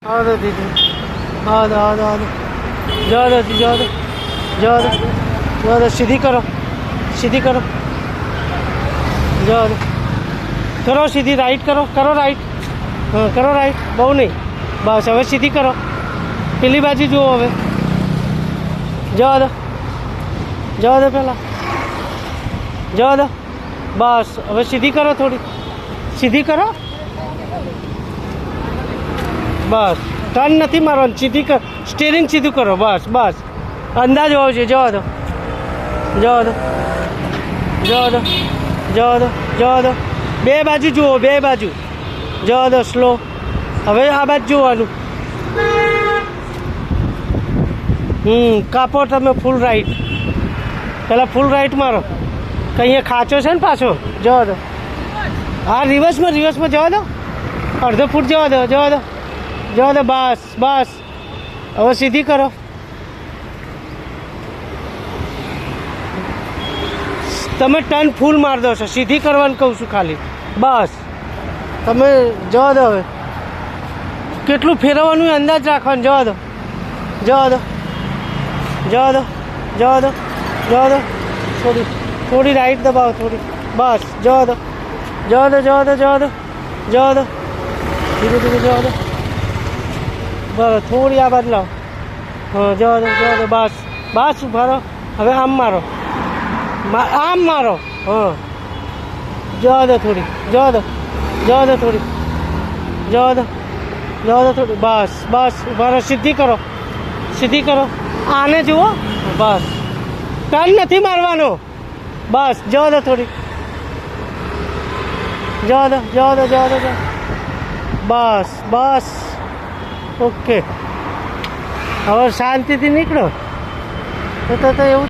आ दो दीदी, आ दो आ दो आ दो, जाओ दो जाओ दो जाओ दो जाओ दो, सीधी करो सीधी करो, जाओ दो करो सीधी, राइट करो, करो राइट, हाँ करो राइट, બહુ નહીં, બસ હવે સીધી કરો, પેલી બાજુ જુઓ, હવે જવા દો પહેલાં, જવા દો, બસ હવે સીધી કરો, થોડી સીધી કરો, બસ ટર્ન નથી મારવાનું, સીધી કર, સ્ટીરિંગ સીધું કરો, બસ બસ અંદાજ હોવો જોઈએ, જવા દો જવા દો જવા દો જવા દો જવા દો, બે બાજુ જુઓ, બે બાજુ જવા દો, સ્લો, હવે આ બાજુ જોવાનું, કાપો તમે ફૂલ રાઈટ, પહેલાં ફૂલ રાઈટ મારો, કે અહીંયા ખાંચો છે ને પાછો, જવા દો, હા રિવર્સમાં જવા દો, અડધો ફૂટ જવા દો જવા દો જવા દો, બસ બસ હવે સીધી કરો, તમે ટર્ન ફૂલ મારી દો છો, સીધી કરવાનું કહું છું ખાલી, બસ તમે જવા દો, હવે કેટલું ફેરવવાનું એ અંદાજ રાખવાનો, જવા દો જવા દો જવા દો જવા દો જવા દો, થોડી થોડી રાઈટ દબાવો, થોડી, બસ જવા દો જવા દો જવા દો જવા દો જવા દો, ધીરે ધીરે જવા દો, બરાબર થોડી આ બાજુ લાવો, હા જવા દો, બસ બસ ઉભા રહો, હવે આમ મારો, આમ મારો, હા જવા દો થોડી, જવા દો થોડી, જવા દો થોડી, બસ બસ ઉભા રહો, સીધી કરો, આને જુઓ, બસ ટર્ન નથી મારવાનો, બસ જવા દો થોડી, જવા દો બસ બસ ઓકે, હવે શાંતિથી નીકળો, તો એવું